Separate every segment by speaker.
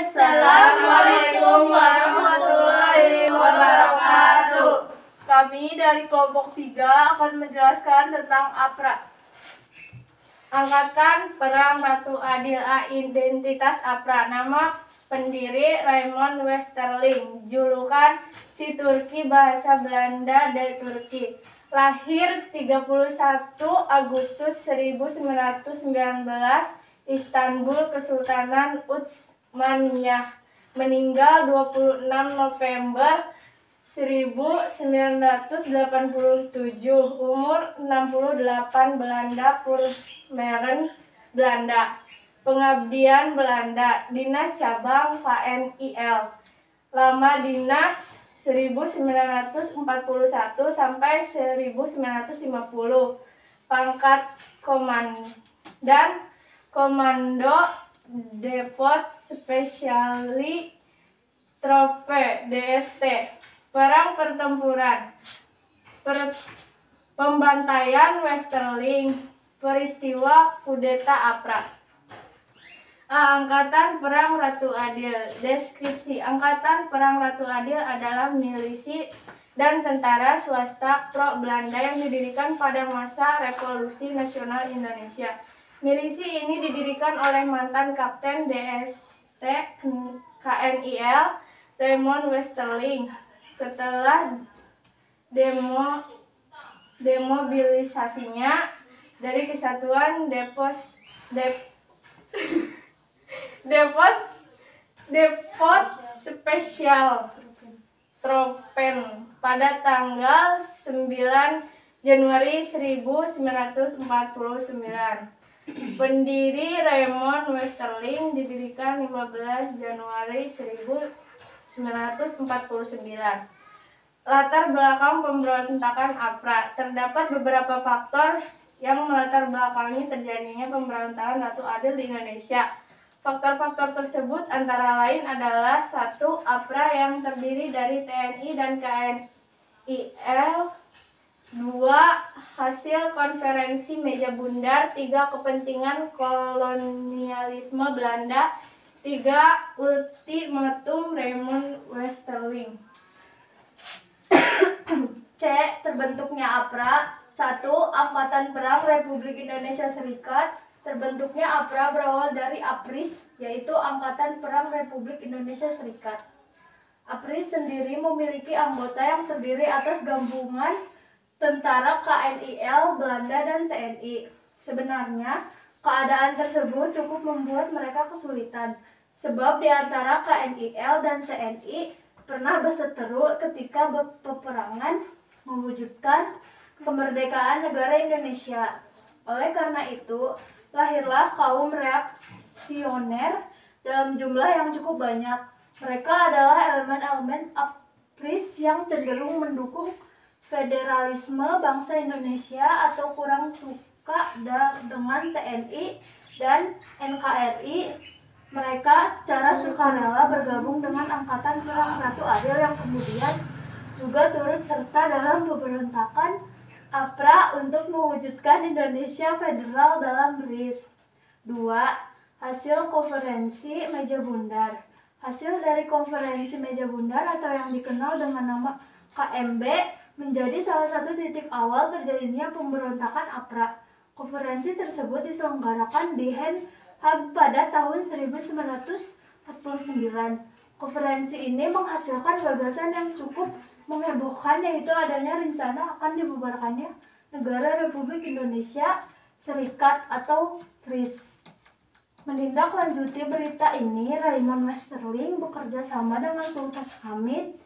Speaker 1: Assalamualaikum warahmatullahi wabarakatuh.
Speaker 2: Kami dari kelompok 3 akan menjelaskan tentang APRA. Angkatan Perang Ratu Adil A. Identitas APRA. Nama pendiri Raymond Westerling. Julukan si Turki, bahasa Belanda de Turki. Lahir 31 Agustus 1919, Istanbul, Kesultanan Utsmaniyah. Meninggal 26 November 1987. Umur 68. Belanda, Purmerend, Belanda. Pengabdian Belanda. Dinas cabang KNIL. Lama dinas 1941 sampai 1950. Pangkat komandan Komando Depot Spesiali Trope DST. Perang pertempuran. Pembantaian Westerling. Peristiwa kudeta APRA. Angkatan Perang Ratu Adil. Deskripsi. Angkatan Perang Ratu Adil adalah milisi dan tentara swasta pro Belanda yang didirikan pada masa Revolusi Nasional Indonesia. Milisi ini didirikan oleh mantan Kapten DST KNIL Raymond Westerling setelah demobilisasinya dari Kesatuan Depot Spesial Tropen pada tanggal 9 Januari 1949. Pendiri Raymond Westerling didirikan 15 Januari 1949. Latar belakang pemberontakan APRA. Terdapat beberapa faktor yang melatar belakangi terjadinya pemberontakan Ratu Adil di Indonesia. Faktor-faktor tersebut antara lain adalah 1. APRA yang terdiri dari TNI dan KNIL. 2. Hasil konferensi meja bundar. 3. Kepentingan kolonialisme Belanda. 3. Ultimatum Raymond Westerling.
Speaker 1: C. Terbentuknya APRA. 1. Angkatan Perang Republik Indonesia Serikat. Terbentuknya APRA berawal dari APRIS, yaitu Angkatan Perang Republik Indonesia Serikat. APRIS sendiri memiliki anggota yang terdiri atas gabungan tentara KNIL, Belanda, dan TNI. Sebenarnya, keadaan tersebut cukup membuat mereka kesulitan, sebab di antara KNIL dan TNI pernah berseteru ketika peperangan mewujudkan kemerdekaan negara Indonesia. Oleh karena itu, lahirlah kaum reaksioner dalam jumlah yang cukup banyak. Mereka adalah elemen-elemen APRIS yang cenderung mendukung federalisme bangsa Indonesia atau kurang suka dengan TNI dan NKRI. Mereka secara sukarela bergabung dengan Angkatan Perang Ratu Adil yang kemudian juga turut serta dalam pemberontakan APRA untuk mewujudkan Indonesia federal dalam RIS. 2. Hasil konferensi meja bundar. Hasil dari konferensi meja bundar atau yang dikenal dengan nama KMB menjadi salah satu titik awal terjadinya pemberontakan APRA. Konferensi tersebut diselenggarakan di Den Haag pada tahun 1949. Konferensi ini menghasilkan gagasan yang cukup menghebohkan, yaitu adanya rencana akan dibubarkannya Negara Republik Indonesia Serikat atau RIS. Menindaklanjuti berita ini, Raymond Westerling bekerja sama dengan Sultan Hamid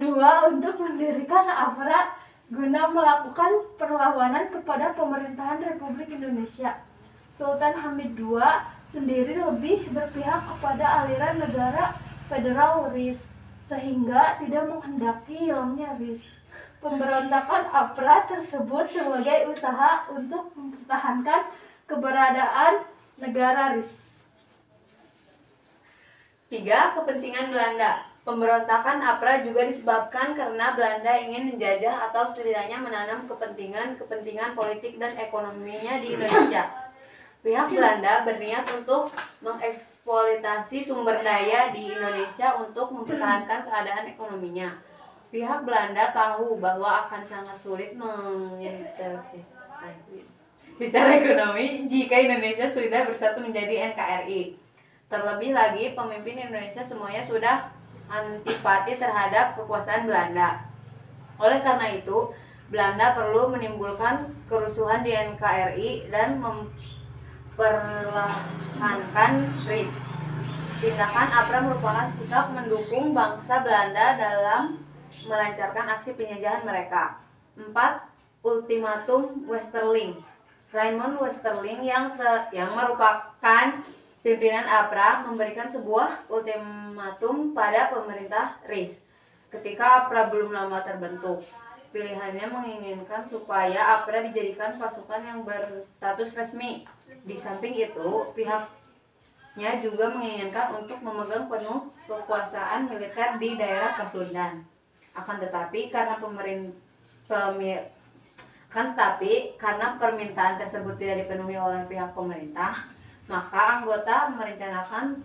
Speaker 1: II untuk mendirikan APRA guna melakukan perlawanan kepada pemerintahan Republik Indonesia. Sultan Hamid II sendiri lebih berpihak kepada aliran negara federal RIS, sehingga tidak menghendaki hilangnya RIS. Pemberontakan APRA tersebut sebagai usaha untuk mempertahankan keberadaan negara RIS.
Speaker 3: 3. Kepentingan Belanda. Pemberontakan APRA juga disebabkan karena Belanda ingin menjajah atau setidaknya menanam kepentingan politik dan ekonominya di Indonesia. Pihak Belanda berniat untuk mengekspor mengeksploitasi sumber daya di Indonesia untuk mempertahankan keadaan ekonominya. Pihak Belanda tahu bahwa akan sangat sulit mengintervensi secara ekonomi jika Indonesia sudah bersatu menjadi NKRI. Terlebih lagi, pemimpin Indonesia semuanya sudah antipati terhadap kekuasaan Belanda. Oleh karena itu, Belanda perlu menimbulkan kerusuhan di NKRI dan memperlahankan RIS. Tindakan APRA merupakan sikap mendukung bangsa Belanda dalam melancarkan aksi penjajahan mereka. 4. Ultimatum Westerling. Raymond Westerling yang merupakan pimpinan APRA memberikan sebuah ultimatum pada pemerintah RIS ketika APRA belum lama terbentuk. Pilihannya menginginkan supaya APRA dijadikan pasukan yang berstatus resmi. Di samping itu, pihaknya juga menginginkan untuk memegang penuh kekuasaan militer di daerah Pasundan. Akan tetapi karena permintaan tersebut tidak dipenuhi oleh pihak pemerintah, maka anggota merencanakan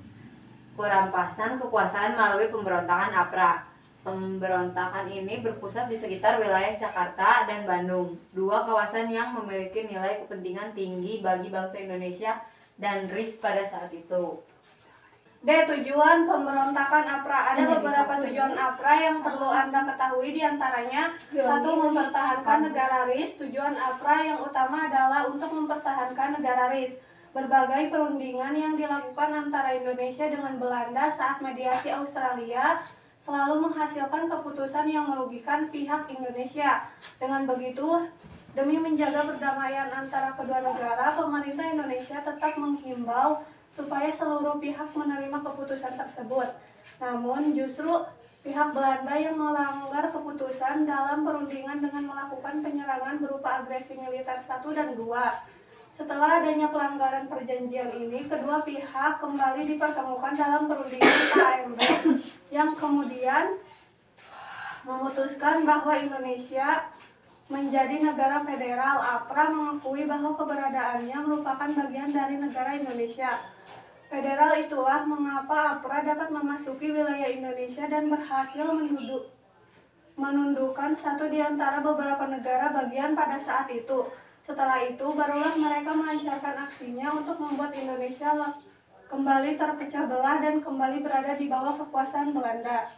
Speaker 3: perampasan kekuasaan melalui pemberontakan APRA. Pemberontakan ini berpusat di sekitar wilayah Jakarta dan Bandung, dua kawasan yang memiliki nilai kepentingan tinggi bagi bangsa Indonesia dan RIS pada saat itu.
Speaker 4: D. Tujuan pemberontakan APRA. Ada beberapa tujuan APRA yang perlu Anda ketahui, diantaranya 1. Mempertahankan negara RIS. Tujuan APRA yang utama adalah untuk mempertahankan negara RIS. Berbagai perundingan yang dilakukan antara Indonesia dengan Belanda saat mediasi Australia selalu menghasilkan keputusan yang merugikan pihak Indonesia. Dengan begitu, demi menjaga perdamaian antara kedua negara, pemerintah Indonesia tetap menghimbau supaya seluruh pihak menerima keputusan tersebut. Namun justru pihak Belanda yang melanggar keputusan dalam perundingan dengan melakukan penyerangan berupa agresi militer 1 dan 2. Setelah adanya pelanggaran perjanjian ini, kedua pihak kembali dipertemukan dalam perundingan KMB yang kemudian memutuskan bahwa Indonesia menjadi negara federal. APRA mengakui bahwa keberadaannya merupakan bagian dari negara Indonesia. Federal itulah mengapa APRA dapat memasuki wilayah Indonesia dan berhasil menundukkan satu di antara beberapa negara bagian pada saat itu. Setelah itu, barulah mereka melancarkan aksinya untuk membuat Indonesia kembali terpecah belah dan kembali berada di bawah kekuasaan Belanda.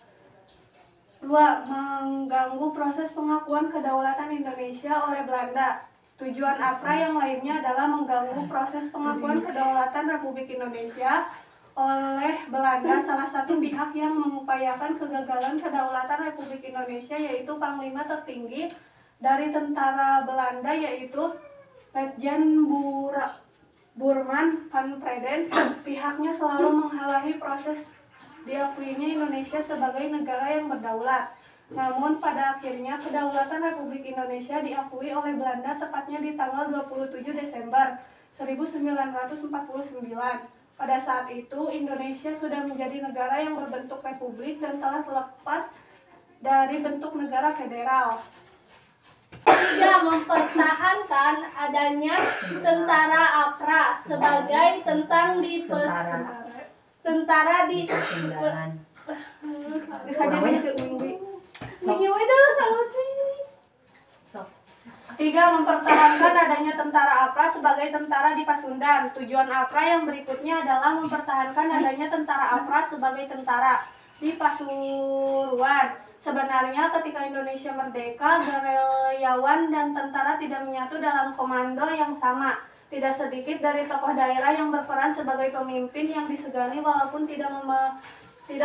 Speaker 4: 2. Mengganggu proses pengakuan kedaulatan Indonesia oleh Belanda. Tujuan APRA yang lainnya adalah mengganggu proses pengakuan kedaulatan Republik Indonesia oleh Belanda. Salah satu pihak yang mengupayakan kegagalan kedaulatan Republik Indonesia yaitu Panglima tertinggi dari tentara Belanda, yaitu Letjen Burman van Breden. Pihaknya selalu menghalangi proses diakuinya Indonesia sebagai negara yang berdaulat. Namun pada akhirnya kedaulatan Republik Indonesia diakui oleh Belanda tepatnya di tanggal 27 Desember 1949. Pada saat itu Indonesia sudah menjadi negara yang berbentuk republik dan telah terlepas dari bentuk negara federal.
Speaker 2: 3. Mempertahankan adanya tentara APRA sebagai tentara di
Speaker 4: Tiga, mempertahankan adanya tentara APRA sebagai tentara di Pasundan. Tujuan APRA yang berikutnya adalah mempertahankan adanya tentara APRA sebagai tentara di Pasuruan. Sebenarnya ketika Indonesia merdeka, gerilyawan dan tentara tidak menyatu dalam komando yang sama. Tidak sedikit dari tokoh daerah yang berperan sebagai pemimpin yang disegani walaupun tidak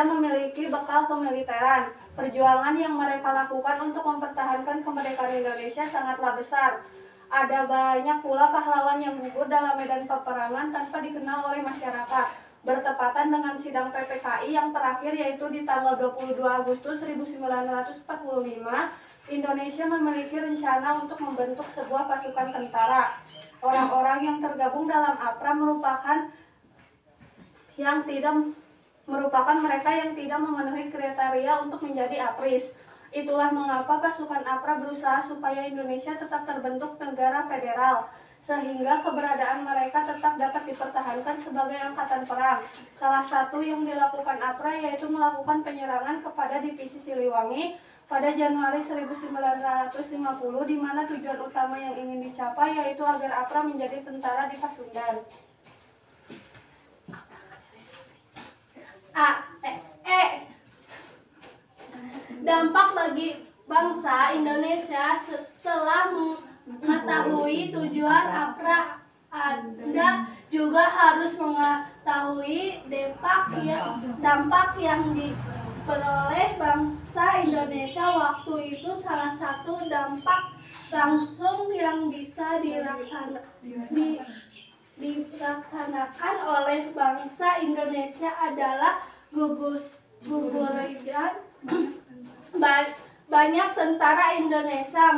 Speaker 4: memiliki bekal kemiliteran. Perjuangan yang mereka lakukan untuk mempertahankan kemerdekaan Indonesia sangatlah besar. Ada banyak pula pahlawan yang gugur dalam medan peperangan tanpa dikenal oleh masyarakat. Bertepatan dengan sidang PPKI yang terakhir, yaitu di tanggal 22 Agustus 1945, Indonesia memiliki rencana untuk membentuk sebuah pasukan tentara. Orang-orang yang tergabung dalam APRA merupakan mereka yang tidak memenuhi kriteria untuk menjadi APRIS. Itulah mengapa pasukan APRA berusaha supaya Indonesia tetap terbentuk negara federal. sehingga keberadaan mereka tetap dapat dipertahankan sebagai angkatan perang. Salah satu yang dilakukan APRA yaitu melakukan penyerangan kepada divisi Siliwangi pada Januari 1950, di mana tujuan utama yang ingin dicapai yaitu agar APRA menjadi tentara di Pasundan.
Speaker 2: Dampak bagi bangsa Indonesia setelah mengetahui tujuan APRA, Anda juga harus mengetahui dampak yang diperoleh bangsa Indonesia waktu itu. Salah satu dampak langsung yang bisa dilaksanakan oleh bangsa Indonesia adalah gugurian. Banyak tentara Indonesia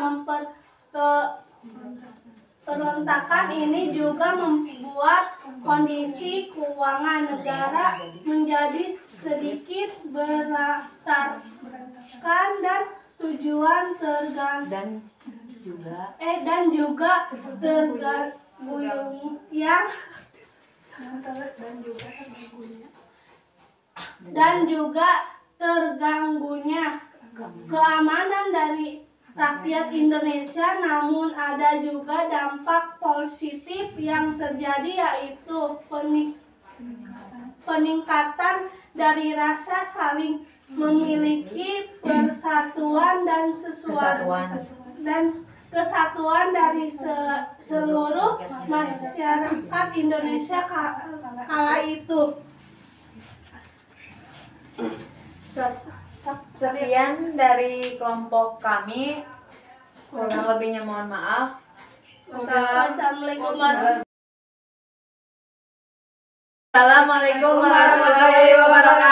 Speaker 2: Pemberontakan ini juga membuat kondisi keuangan negara menjadi sedikit berantakan dan terganggunya keamanan dari rakyat Indonesia. Namun ada juga dampak positif yang terjadi, yaitu peningkatan dari rasa saling memiliki, persatuan dan kesatuan dari seluruh masyarakat Indonesia kala itu.
Speaker 3: Sekian dari kelompok kami. Kurang lebihnya mohon maaf.
Speaker 2: Wassalamualaikum warahmatullahi
Speaker 3: Assalamualaikum warahmatullahi wabarakatuh.